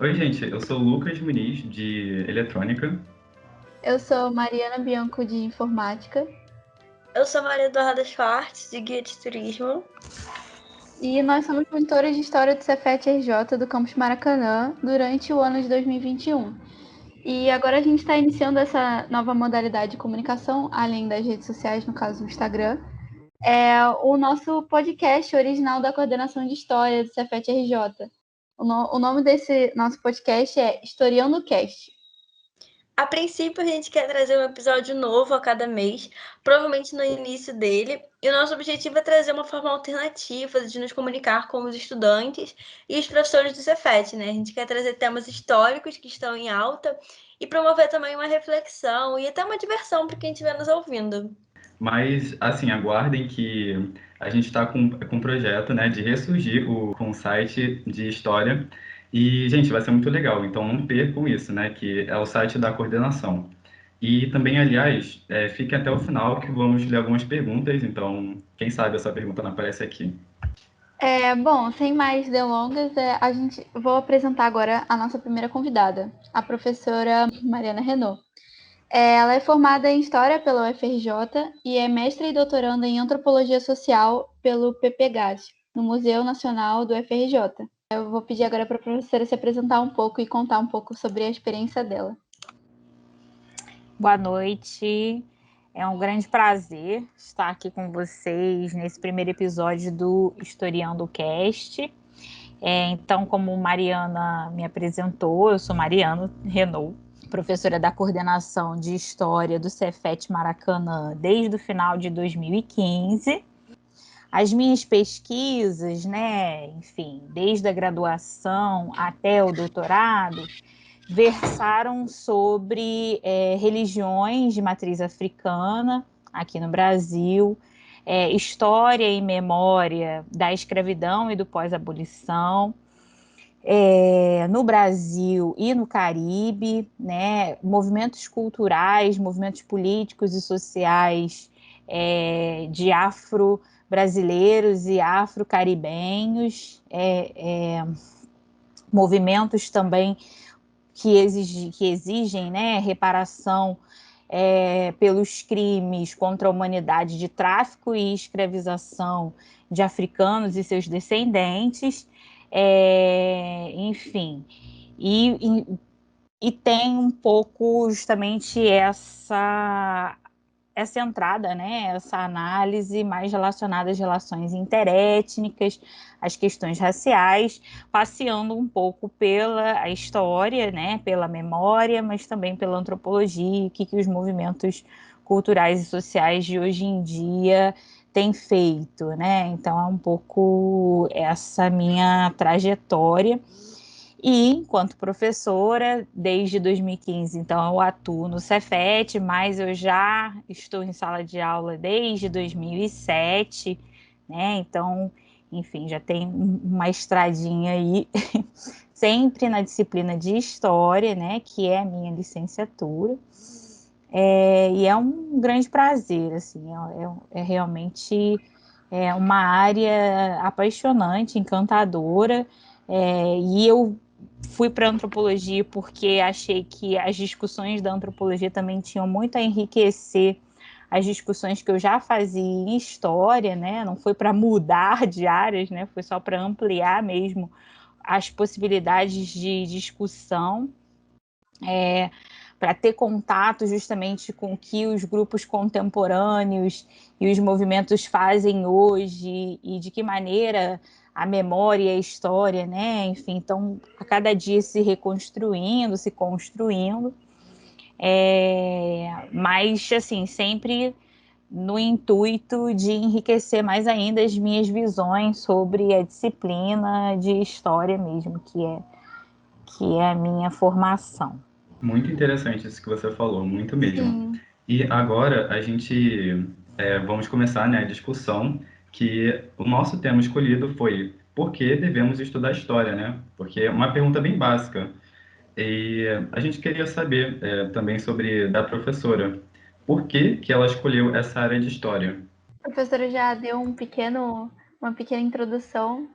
Oi, gente, eu sou o Lucas Muniz, de Eletrônica. Eu sou Mariana Bianco, de Informática. Eu sou Maria Eduarda Schwartz, de Guia de Turismo. E nós somos monitores de História do Cefet-RJ do Campus Maracanã durante o ano de 2021. E agora a gente está iniciando essa nova modalidade de comunicação, além das redes sociais, no caso o Instagram. É o nosso podcast original da Coordenação de História do Cefet-RJ. O nome desse nosso podcast é Historiando Cast. A princípio, a gente quer trazer um episódio novo a cada mês, provavelmente no início dele, e o nosso objetivo é trazer uma forma alternativa de nos comunicar com os estudantes e os professores do Cefet, né? A gente quer trazer temas históricos que estão em alta e promover também uma reflexão e até uma diversão para quem estiver nos ouvindo. Mas, assim, aguardem que a gente está com um projeto, né, de ressurgir com o site de história. E, gente, vai ser muito legal, então não percam isso, né, que é o site da coordenação. E também, aliás, fiquem até o final que vamos ler algumas perguntas, então, quem sabe essa pergunta não aparece aqui. Bom, sem mais delongas, vou apresentar agora a nossa primeira convidada, a professora Mariana Renault. Ela é formada em História pela UFRJ e é mestre e doutoranda em Antropologia Social pelo PPGAS, no Museu Nacional do UFRJ. Eu vou pedir agora para a professora se apresentar um pouco e contar um pouco sobre a experiência dela. Boa noite, é um grande prazer estar aqui com vocês nesse primeiro episódio do Historiando Cast. Então, como Mariana me apresentou, eu sou Mariana Renault, professora da coordenação de História do Cefet Maracanã desde o final de 2015. As minhas pesquisas, né, enfim, desde a graduação até o doutorado, versaram sobre religiões de matriz africana aqui no Brasil, história e memória da escravidão e do pós-abolição, no Brasil e no Caribe, né, movimentos culturais, movimentos políticos e sociais de afro-brasileiros e afro-caribenhos, movimentos também que exigem, né, reparação pelos crimes contra a humanidade de tráfico e escravização de africanos e seus descendentes, enfim, e tem um pouco justamente essa entrada, né, essa análise mais relacionada às relações interétnicas, às questões raciais, passeando um pouco pela história, né, pela memória, mas também pela antropologia, o que os movimentos culturais e sociais de hoje em dia têm feito, né? Então é um pouco essa minha trajetória. E, enquanto professora, desde 2015, então, eu atuo no Cefet, mas eu já estou em sala de aula desde 2007, né? Então, enfim, já tem uma estradinha aí, sempre na disciplina de História, né? Que é a minha licenciatura. E é um grande prazer, assim, realmente uma área apaixonante, encantadora, e eu fui para a antropologia porque achei que as discussões da antropologia também tinham muito a enriquecer as discussões que eu já fazia em história, né? Não foi para mudar de áreas, né? Foi só para ampliar mesmo as possibilidades de discussão, para ter contato justamente com o que os grupos contemporâneos e os movimentos fazem hoje e de que maneira a memória e a história, né? Enfim, então, a cada dia se reconstruindo, se construindo, mas, assim, sempre no intuito de enriquecer mais ainda as minhas visões sobre a disciplina de história mesmo, que é a minha formação. Muito interessante isso que você falou, muito mesmo. Sim. E agora a gente vamos começar, né, a discussão, que o nosso tema escolhido foi por que devemos estudar história, né? Porque é uma pergunta bem básica. E a gente queria saber também sobre da professora. Por que que ela escolheu essa área de história? A professora já deu uma pequena introdução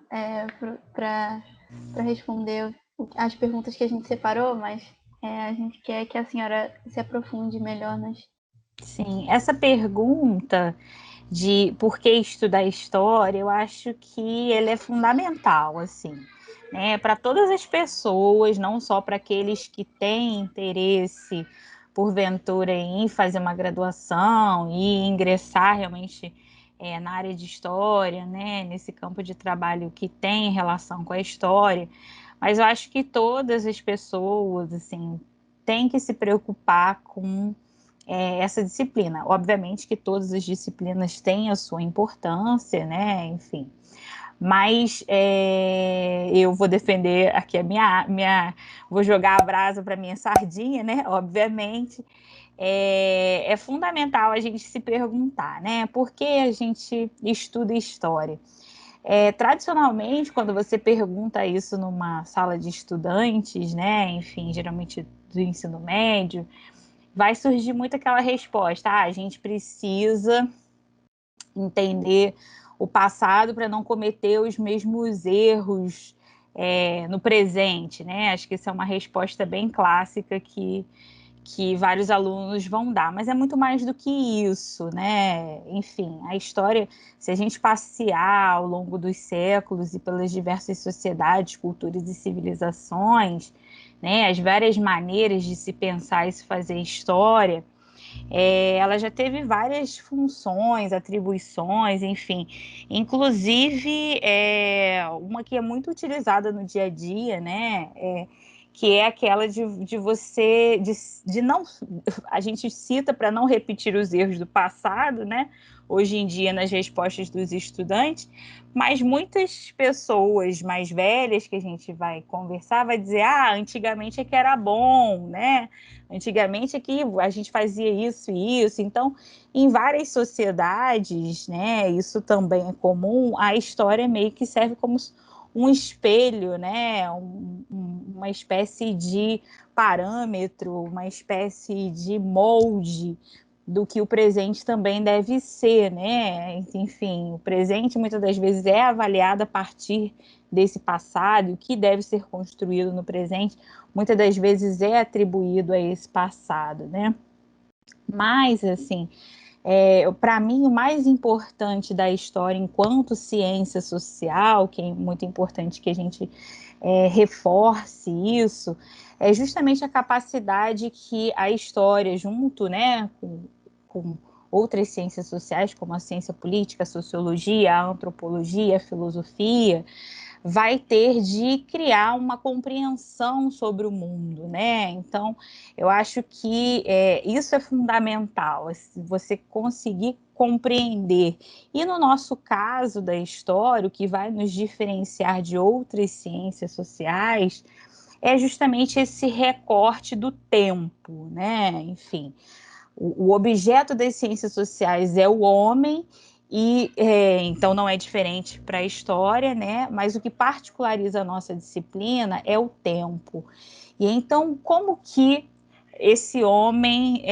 para responder as perguntas que a gente separou, mas a gente quer que a senhora se aprofunde melhor nas... Sim, essa pergunta de por que estudar história, eu acho que ele é fundamental, assim, né, para todas as pessoas, não só para aqueles que têm interesse, porventura, em fazer uma graduação e ingressar realmente na área de história, né, nesse campo de trabalho que tem relação com a história, mas eu acho que todas as pessoas, assim, têm que se preocupar com essa disciplina. Obviamente que todas as disciplinas têm a sua importância, né? Enfim. Mas eu vou defender aqui vou jogar a brasa para minha sardinha, né? Obviamente. É fundamental a gente se perguntar, né? Por que a gente estuda história? Tradicionalmente, quando você pergunta isso numa sala de estudantes, né? Enfim, geralmente do ensino médio, vai surgir muito aquela resposta: a gente precisa entender o passado para não cometer os mesmos erros no presente, né? Acho que essa é uma resposta bem clássica que vários alunos vão dar, mas é muito mais do que isso, né? Enfim, a história, se a gente passear ao longo dos séculos e pelas diversas sociedades, culturas e civilizações, né, as várias maneiras de se pensar e se fazer história, ela já teve várias funções, atribuições, enfim. Inclusive, uma que é muito utilizada no dia a dia, né, que é aquela de você, de não, a gente cita para não repetir os erros do passado, né, hoje em dia nas respostas dos estudantes, mas muitas pessoas mais velhas que a gente vai conversar vai dizer: antigamente é que era bom, né? Antigamente é que a gente fazia isso e isso. Então, em várias sociedades, né, isso também é comum, a história meio que serve como um espelho, né, uma espécie de parâmetro, uma espécie de molde do que o presente também deve ser, né? Enfim, o presente muitas das vezes é avaliado a partir desse passado, o que deve ser construído no presente muitas das vezes é atribuído a esse passado, né? Mas, assim, para mim, o mais importante da história enquanto ciência social, que é muito importante que a gente reforce isso, é justamente a capacidade que a história, junto, né, com outras ciências sociais, como a ciência política, a sociologia, a antropologia, a filosofia, vai ter de criar uma compreensão sobre o mundo, né? Então, eu acho que isso é fundamental, você conseguir compreender. E no nosso caso da história, o que vai nos diferenciar de outras ciências sociais é justamente esse recorte do tempo, né? Enfim, o objeto das ciências sociais é o homem, e então não é diferente para a história, né? Mas o que particulariza a nossa disciplina é o tempo. E então, como que esse homem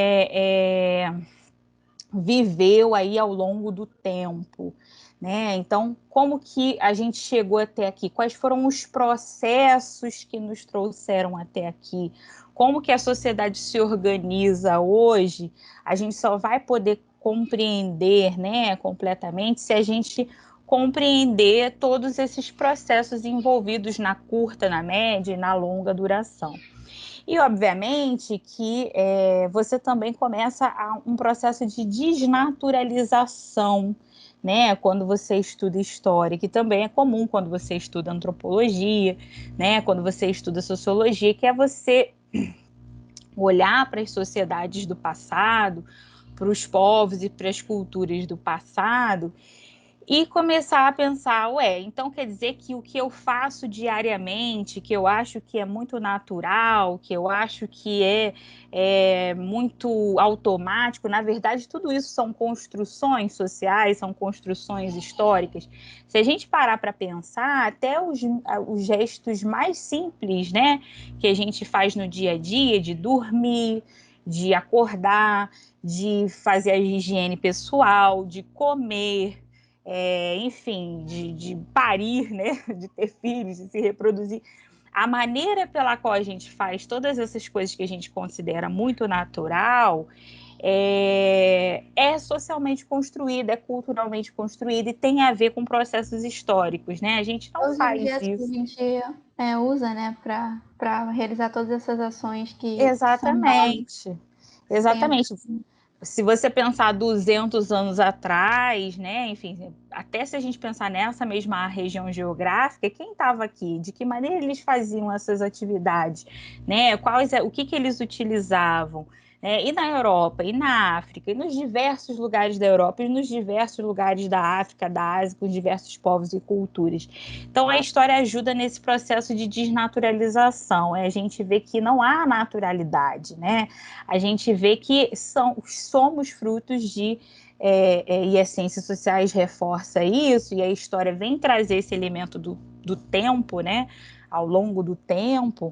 viveu aí ao longo do tempo, né? Então, como que a gente chegou até aqui? Quais foram os processos que nos trouxeram até aqui? Como que a sociedade se organiza hoje? A gente só vai poder compreender, né, completamente se a gente compreender todos esses processos envolvidos na curta, na média e na longa duração. E, obviamente, que você também começa um processo de desnaturalização, né? Quando você estuda história, que também é comum quando você estuda antropologia, né? Quando você estuda sociologia, que é você olhar para as sociedades do passado, para os povos e para as culturas do passado, e começar a pensar, então quer dizer que o que eu faço diariamente, que eu acho que é muito natural, que eu acho que é muito automático, na verdade tudo isso são construções sociais, são construções históricas. Se a gente parar para pensar, até os gestos mais simples, né, que a gente faz no dia a dia, de dormir, de acordar, de fazer a higiene pessoal, de comer, enfim, de parir, né, de ter filhos, de se reproduzir. a maneira pela qual a gente faz todas essas coisas que a gente considera muito natural é socialmente construída, é culturalmente construída e tem a ver com processos históricos, né? A gente não Os faz objetos que a isso. gente usa, né, para realizar todas essas ações que são Exatamente. Exatamente. sempre. Se você pensar 200 anos atrás, né, enfim, até se a gente pensar nessa mesma região geográfica, quem estava aqui? De que maneira eles faziam essas atividades, né? O que eles utilizavam? E na Europa, e na África, e nos diversos lugares da Europa, e nos diversos lugares da África, da Ásia, com diversos povos e culturas. Então, a história ajuda nesse processo de desnaturalização. A gente vê que não há naturalidade, né? A gente vê que somos frutos de e as ciências sociais reforça isso, e a história vem trazer esse elemento do tempo, né, ao longo do tempo.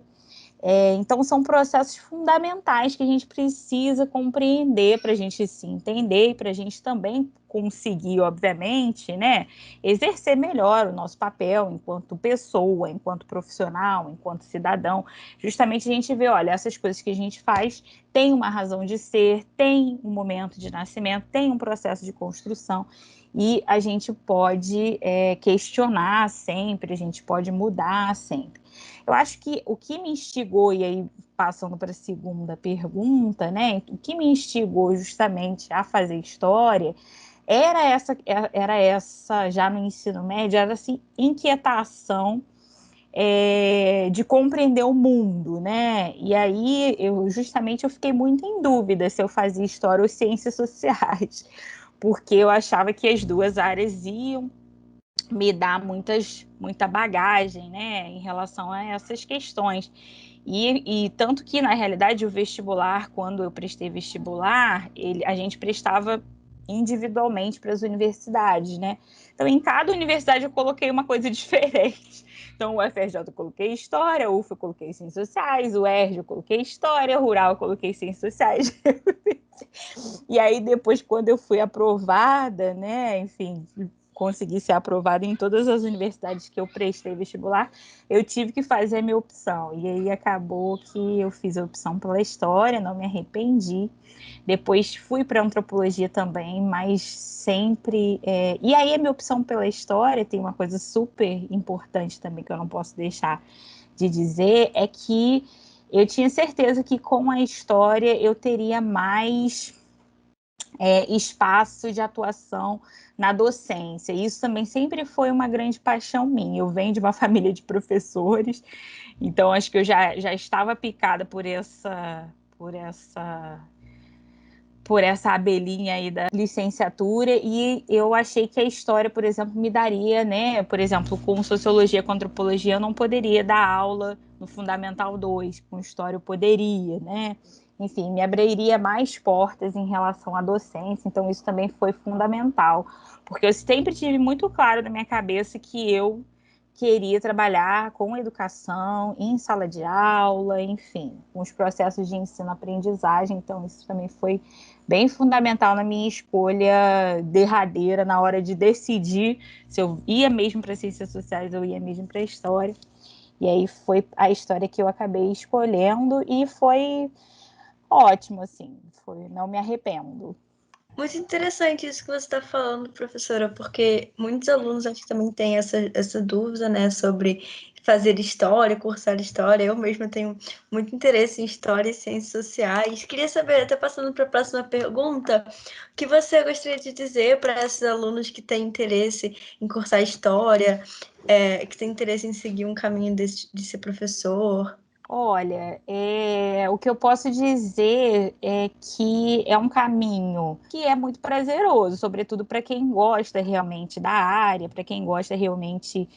Então, são processos fundamentais que a gente precisa compreender para a gente se entender e para a gente também conseguir, obviamente, né, exercer melhor o nosso papel enquanto pessoa, enquanto profissional, enquanto cidadão. Justamente a gente vê, olha, essas coisas que a gente faz têm uma razão de ser, tem um momento de nascimento, tem um processo de construção. E a gente pode questionar sempre, a gente pode mudar sempre. Eu acho que o que me instigou, e aí passando para a segunda pergunta, né? O que me instigou justamente a fazer história era essa já no ensino médio, era essa inquietação de compreender o mundo, né? E aí eu fiquei muito em dúvida se eu fazia história ou ciências sociais, porque eu achava que as duas áreas iam me dá muita bagagem, né, em relação a essas questões. E tanto que, na realidade, o vestibular, quando eu prestei vestibular, a gente prestava individualmente para as universidades, né? Então, em cada universidade eu coloquei uma coisa diferente. Então, o UFRJ eu coloquei História, o UF eu coloquei Ciências Sociais, o UERJ eu coloquei História, o Rural eu coloquei Ciências Sociais. E aí, depois, quando eu fui aprovada, né, enfim, consegui ser aprovada em todas as universidades que eu prestei vestibular, eu tive que fazer a minha opção. E aí acabou que eu fiz a opção pela história, não me arrependi. Depois fui para antropologia também, mas sempre... E aí a minha opção pela história tem uma coisa super importante também que eu não posso deixar de dizer, é que eu tinha certeza que com a história eu teria mais espaço de atuação na docência. Isso também sempre foi uma grande paixão minha. Eu venho de uma família de professores, então acho que eu já estava picada por essa abelhinha aí da licenciatura, e eu achei que a história, por exemplo, me daria, né? Por exemplo, com sociologia, com antropologia, eu não poderia dar aula no Fundamental 2, com história eu poderia, né? Enfim, me abriria mais portas em relação à docência, então isso também foi fundamental, porque eu sempre tive muito claro na minha cabeça que eu queria trabalhar com educação, em sala de aula, enfim, com os processos de ensino-aprendizagem, então isso também foi bem fundamental na minha escolha derradeira, na hora de decidir se eu ia mesmo para ciências sociais ou ia mesmo para história. E aí foi a história que eu acabei escolhendo e foi ótimo, assim, não me arrependo. Muito interessante isso que você está falando, professora, porque muitos alunos acho que também têm essa dúvida, né, sobre fazer história, cursar história. Eu mesma tenho muito interesse em história e ciências sociais. Queria saber, até passando para a próxima pergunta, o que você gostaria de dizer para esses alunos que têm interesse em cursar história, que têm interesse em seguir um caminho de ser professor? Olha, o que eu posso dizer é que é um caminho que é muito prazeroso, sobretudo para quem gosta realmente da área, para quem gosta realmente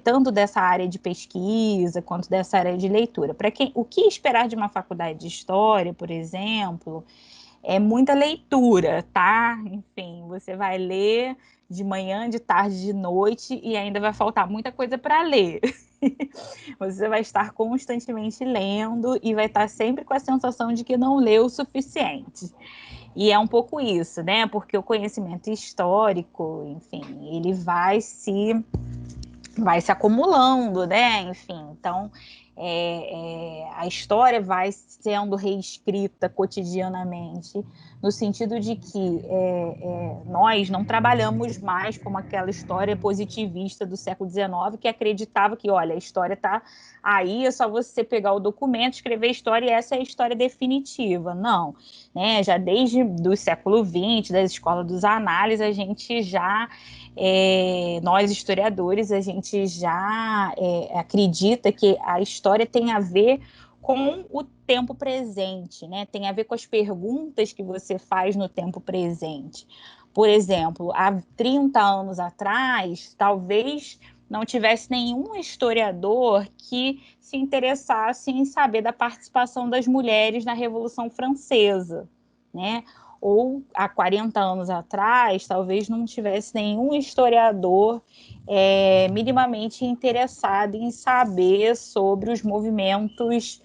tanto dessa área de pesquisa quanto dessa área de leitura. O que esperar de uma faculdade de história, por exemplo, é muita leitura, tá? Enfim, você vai ler de manhã, de tarde, de noite e ainda vai faltar muita coisa para ler. Você vai estar constantemente lendo e vai estar sempre com a sensação de que não leu o suficiente. E é um pouco isso, né? Porque o conhecimento histórico, enfim, ele vai se acumulando, né? Enfim, então a história vai sendo reescrita cotidianamente, no sentido de que nós não trabalhamos mais como aquela história positivista do século XIX, que acreditava que, olha, a história está aí, é só você pegar o documento, escrever a história e essa é a história definitiva. Não, né? Já desde do século XX, das escolas dos análises, a gente já... nós historiadores, a gente já acredita que a história tem a ver com o tempo presente, né? Tem a ver com as perguntas que você faz no tempo presente. Por exemplo, há 30 anos atrás, talvez não tivesse nenhum historiador que se interessasse em saber da participação das mulheres na Revolução Francesa, né? Ou há 40 anos atrás, talvez não tivesse nenhum historiador minimamente interessado em saber sobre os movimentos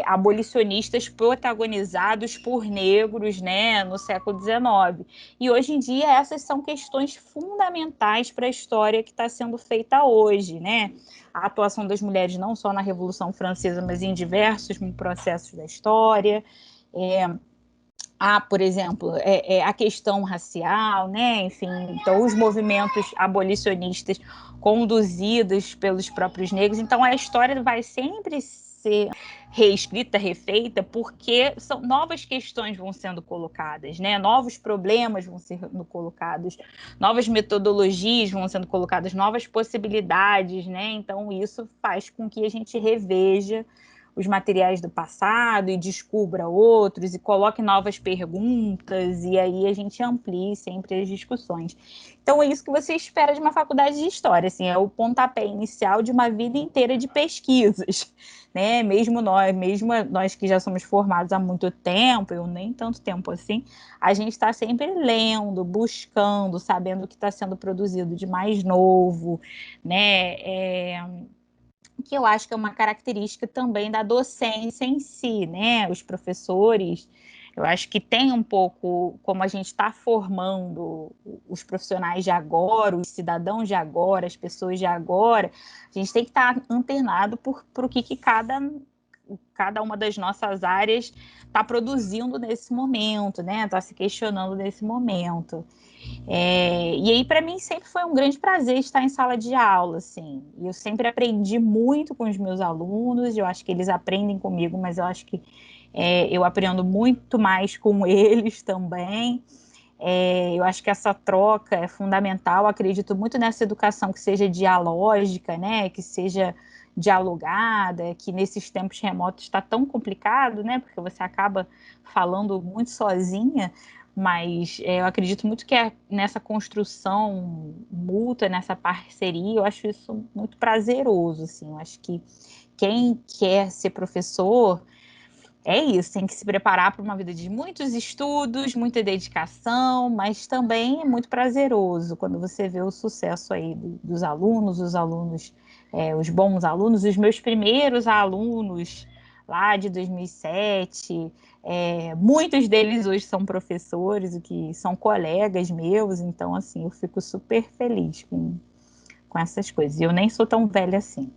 abolicionistas protagonizados por negros, né, no século XIX. E hoje em dia essas são questões fundamentais para a história que está sendo feita hoje, né? A atuação das mulheres não só na Revolução Francesa, mas em diversos processos da história. Por exemplo, a questão racial, né? Enfim, então os movimentos abolicionistas conduzidos pelos próprios negros. Então a história vai sempre ser reescrita, refeita, porque são novas questões vão sendo colocadas, né? Novos problemas vão sendo colocados, novas metodologias vão sendo colocadas, novas possibilidades, né? Então isso faz com que a gente reveja os materiais do passado e descubra outros e coloque novas perguntas e aí a gente amplie sempre as discussões. Então é isso que você espera de uma faculdade de História, assim, é o pontapé inicial de uma vida inteira de pesquisas, né? Mesmo nós que já somos formados há muito tempo, eu nem tanto tempo assim, a gente está sempre lendo, buscando, sabendo o que está sendo produzido de mais novo, né? Que eu acho que é uma característica também da docência em si, né? Os professores, eu acho que tem um pouco, como a gente está formando os profissionais de agora, os cidadãos de agora, as pessoas de agora, a gente tem que estar antenado por o que cada uma das nossas áreas está produzindo nesse momento, né? Está se questionando nesse momento. E aí, para mim, sempre foi um grande prazer estar em sala de aula, assim. Eu sempre aprendi muito com os meus alunos, eu acho que eles aprendem comigo, mas eu acho que eu aprendo muito mais com eles também. Eu acho que essa troca é fundamental, acredito muito nessa educação que seja dialógica, né? Que seja dialogada, que nesses tempos remotos está tão complicado, né? Porque você acaba falando muito sozinha, mas eu acredito muito que nessa construção mútua, nessa parceria, eu acho isso muito prazeroso, assim. Eu acho que quem quer ser professor é isso, tem que se preparar para uma vida de muitos estudos, muita dedicação, mas também é muito prazeroso quando você vê o sucesso aí dos alunos, os bons alunos, os meus primeiros alunos lá de 2007, muitos deles hoje são professores, o que são colegas meus, então assim, eu fico super feliz com essas coisas. E eu nem sou tão velha assim.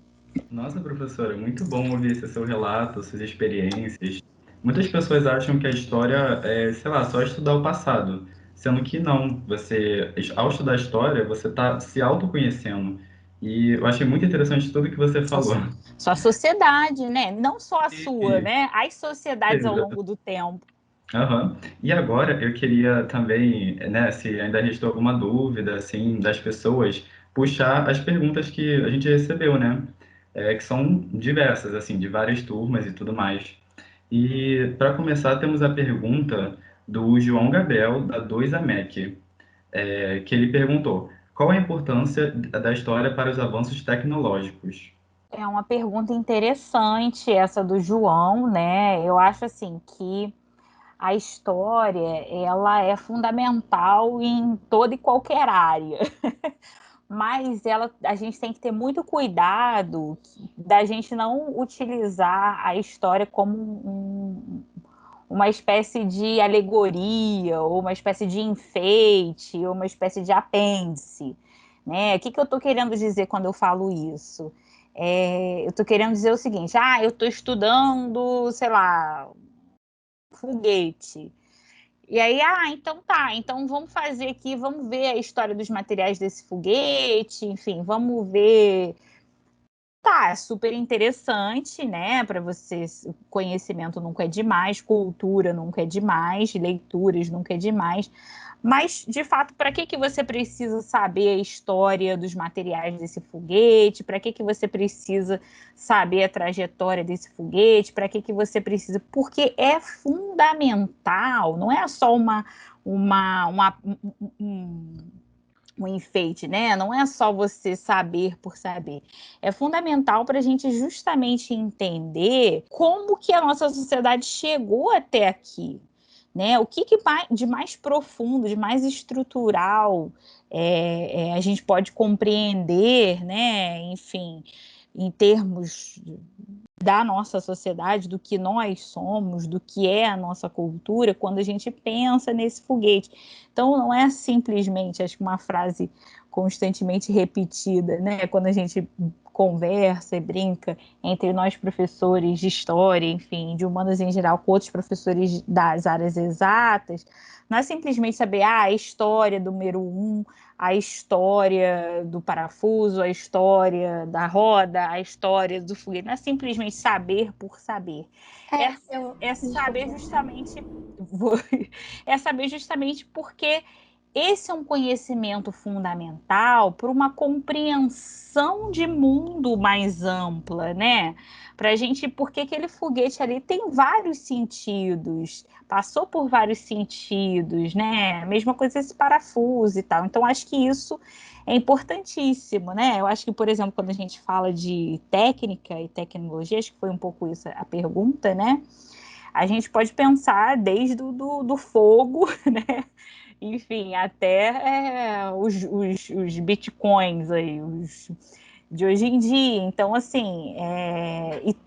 Nossa, professora, muito bom ouvir esse seu relato, suas experiências. Muitas pessoas acham que a história é, sei lá, só estudar o passado, sendo que não. Você, ao estudar a história, você está se autoconhecendo. E eu achei muito interessante tudo que você falou. Só a sociedade, né? Não só a sua, E, né? As sociedades ao longo do tempo. aham. E agora eu queria também, né, se ainda restou alguma dúvida, assim, das pessoas, puxar as perguntas que a gente recebeu, né? Que são diversas, assim, de várias turmas e tudo mais. E para começar, temos a pergunta do João Gabriel, da 2AMEC, que ele perguntou: qual a importância da história para os avanços tecnológicos? É uma pergunta interessante essa do João, né? Eu acho assim que a história ela é fundamental em toda e qualquer área, mas a gente tem que ter muito cuidado da gente não utilizar a história como uma espécie de alegoria, ou uma espécie de enfeite, ou uma espécie de apêndice, né? O que eu estou querendo dizer quando eu falo isso? eu estou querendo dizer o seguinte, eu estou estudando, sei lá, foguete. E aí, então tá, então vamos fazer aqui, vamos ver a história dos materiais desse foguete, enfim, vamos ver. Tá, é super interessante, né? Para você, conhecimento nunca é demais, cultura nunca é demais, leituras nunca é demais. Mas, de fato, para que você precisa saber a história dos materiais desse foguete? Para que você precisa saber a trajetória desse foguete? Para que você precisa? Porque é fundamental, não é só um enfeite, né? Não é só você saber por saber. É fundamental para a gente justamente entender como que a nossa sociedade chegou até aqui, né? O que de mais profundo, de mais estrutural a gente pode compreender, né? Enfim, em termos da nossa sociedade, do que nós somos, do que é a nossa cultura, quando a gente pensa nesse foguete. Então, não é simplesmente, acho que uma frase constantemente repetida, né? Quando a gente conversa e brinca entre nós professores de história, enfim, de humanas em geral, com outros professores das áreas exatas, não é simplesmente saber a história do número 1, a história do parafuso, a história da roda, a história do foguete. Não é simplesmente saber por saber. É saber justamente é saber justamente porque esse é um conhecimento fundamental para uma compreensão de mundo mais ampla, né? Para a gente, porque aquele foguete ali tem vários sentidos, passou por vários sentidos, né? A mesma coisa esse parafuso e tal. Então, acho que isso é importantíssimo, né? Eu acho que, por exemplo, quando a gente fala de técnica e tecnologia, acho que foi um pouco isso a pergunta, né? A gente pode pensar desde do fogo, né? Enfim, até os bitcoins aí, de hoje em dia. Então, assim,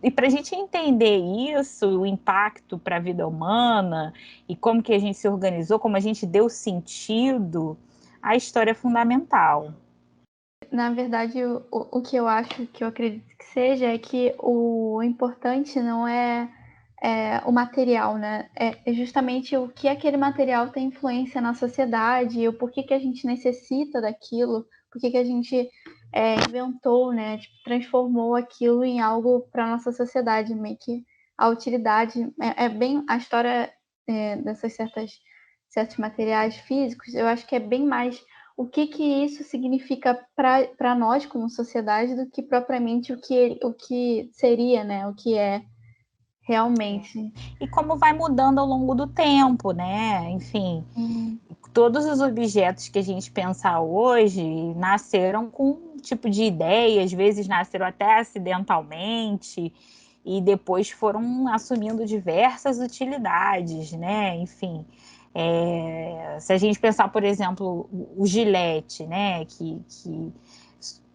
e para a gente entender isso, o impacto para a vida humana e como que a gente se organizou, como a gente deu sentido, a história é fundamental. Na verdade, o que eu acho, que eu acredito que seja, é que o importante não é o material, né? É justamente o que aquele material tem influência na sociedade, o porquê que a gente necessita daquilo, porquê que a gente inventou, né? Tipo, transformou aquilo em algo para nossa sociedade, meio que a utilidade é bem a história dessas certos materiais físicos. Eu acho que é bem mais o que isso significa para nós como sociedade do que propriamente o que seria, né? O que é realmente. E como vai mudando ao longo do tempo, né? Enfim, todos os objetos que a gente pensa hoje nasceram com um tipo de ideia, às vezes nasceram até acidentalmente e depois foram assumindo diversas utilidades, né? Enfim, se a gente pensar, por exemplo, o gilete, né? Que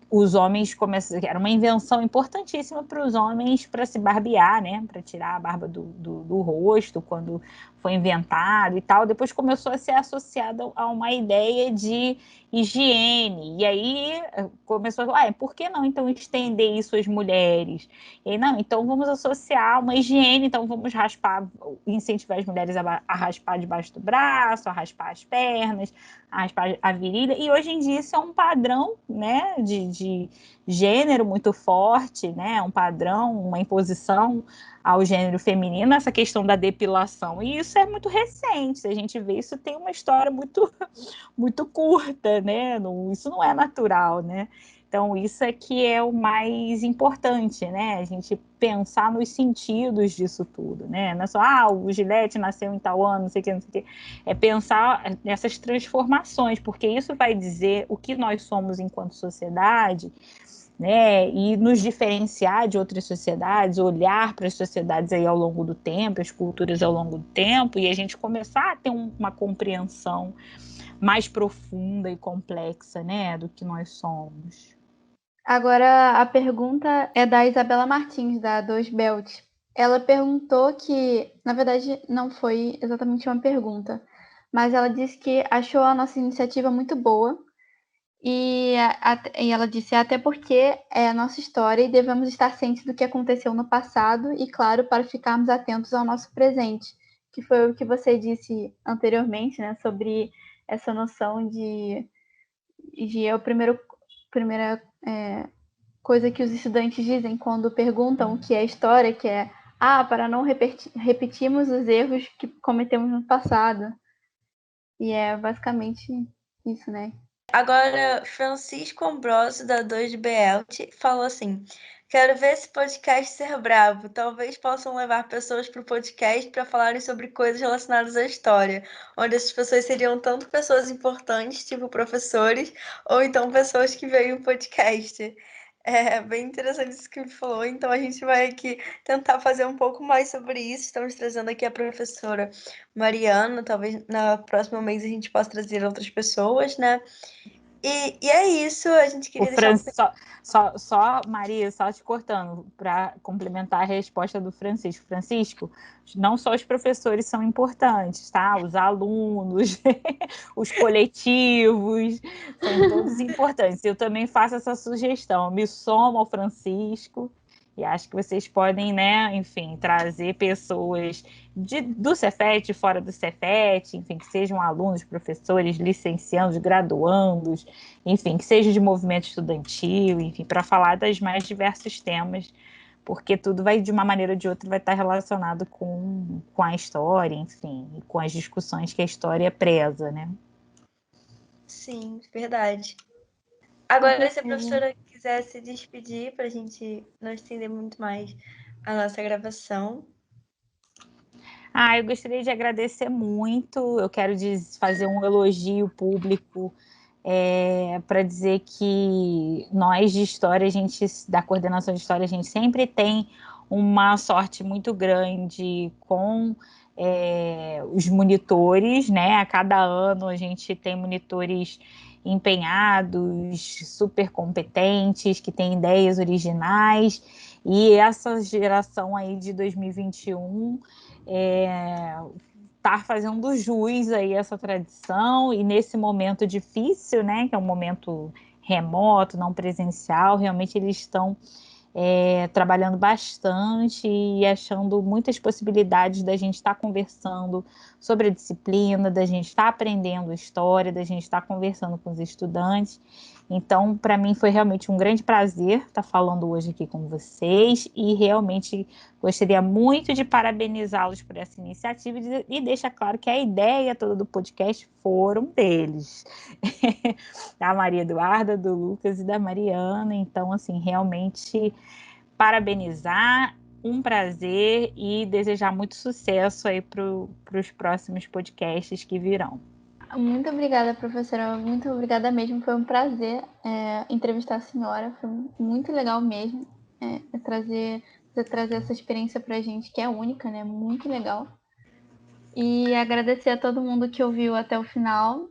os homens começaram, era uma invenção importantíssima para os homens para se barbear, né? Para tirar a barba do rosto quando foi inventado e tal. Depois começou a ser associado a uma ideia de higiene. E aí começou por que não então estender isso às mulheres? E aí, não, então vamos associar uma higiene, então vamos incentivar as mulheres a raspar debaixo do braço, a raspar as pernas, a raspar a virilha. E hoje em dia isso é um padrão, né, de gênero muito forte, né, um padrão, uma imposição ao gênero feminino, essa questão da depilação. E isso é muito recente, se a gente vê, isso tem uma história muito, muito curta, né? Isso não é natural, né? Então, isso é que é o mais importante, né? A gente pensar nos sentidos disso tudo, né? Não é só, o Gillette nasceu em tal ano, não sei o que, não sei o que. É pensar nessas transformações, porque isso vai dizer o que nós somos enquanto sociedade, né? E nos diferenciar de outras sociedades, olhar para as sociedades aí ao longo do tempo, as culturas ao longo do tempo, e a gente começar a ter uma compreensão mais profunda e complexa, né, do que nós somos. Agora, a pergunta é da Isabela Martins, da Dois Belt. Ela perguntou que, na verdade, não foi exatamente uma pergunta, mas ela disse que achou a nossa iniciativa muito boa E ela disse, até porque é a nossa história e devemos estar cientes do que aconteceu no passado e, claro, para ficarmos atentos ao nosso presente, que foi o que você disse anteriormente, né, sobre essa noção de a primeira coisa que os estudantes dizem quando perguntam o que é história, que é, para não repetirmos os erros que cometemos no passado. E é basicamente isso, né? Agora, Francisco Ambrosio, da 2BELT, falou assim: quero ver esse podcast ser bravo. Talvez possam levar pessoas para o podcast para falarem sobre coisas relacionadas à história, onde essas pessoas seriam tanto pessoas importantes, tipo professores, ou então pessoas que veem o podcast. É bem interessante isso que ele falou, então a gente vai aqui tentar fazer um pouco mais sobre isso. Estamos trazendo aqui a professora Mariana, talvez na próxima mês a gente possa trazer outras pessoas, né? E é isso, a gente queria deixar Só, Maria, só te cortando, para complementar a resposta do Francisco. Francisco, não só os professores são importantes, tá? Os alunos, os coletivos, são todos importantes. Eu também faço essa sugestão, me somo ao Francisco. E acho que vocês podem, né, enfim, trazer pessoas do Cefet, fora do Cefet, enfim, que sejam alunos, professores, licenciandos, graduandos, enfim, que seja de movimento estudantil, enfim, para falar das mais diversos temas, porque tudo vai, de uma maneira ou de outra, vai estar relacionado com a história, enfim, e com as discussões que a história preza, né? Sim, verdade. Agora, se a professora quiser se despedir para a gente não estender muito mais a nossa gravação. Eu gostaria de agradecer muito. Eu quero fazer um elogio público para dizer que nós de história, da coordenação de história, a gente sempre tem uma sorte muito grande com os monitores, né? A cada ano a gente tem monitores empenhados, super competentes, que têm ideias originais, e essa geração aí de 2021 estar fazendo jus aí a essa tradição, e nesse momento difícil, né, que é um momento remoto, não presencial, realmente eles estão trabalhando bastante e achando muitas possibilidades da gente estar conversando sobre a disciplina, da gente estar aprendendo história, da gente estar conversando com os estudantes. Então, para mim foi realmente um grande prazer estar falando hoje aqui com vocês, e realmente gostaria muito de parabenizá-los por essa iniciativa e deixar claro que a ideia toda do podcast foram deles, da Maria Eduarda, do Lucas e da Mariana. Então, assim, realmente parabenizar, um prazer, e desejar muito sucesso aí para os próximos podcasts que virão. Muito obrigada, professora. Muito obrigada mesmo. Foi um prazer entrevistar a senhora. Foi muito legal mesmo trazer essa experiência para a gente, que é única, né? Muito legal. E agradecer a todo mundo que ouviu até o final.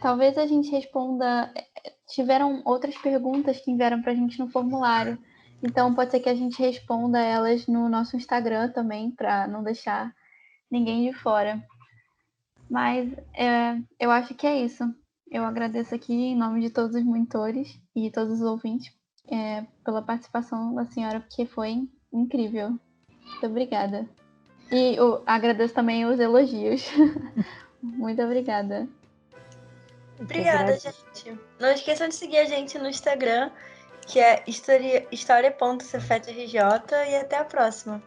Talvez a gente responda... Tiveram outras perguntas que enviaram para a gente no formulário. Então, pode ser que a gente responda elas no nosso Instagram também, para não deixar ninguém de fora. Mas eu acho que é isso. Eu agradeço aqui em nome de todos os monitores e todos os ouvintes pela participação da senhora, porque foi incrível. Muito obrigada. E eu agradeço também os elogios. Muito obrigada. Obrigada, gente. Não esqueçam de seguir a gente no Instagram, que é história.cefetrj, e até a próxima.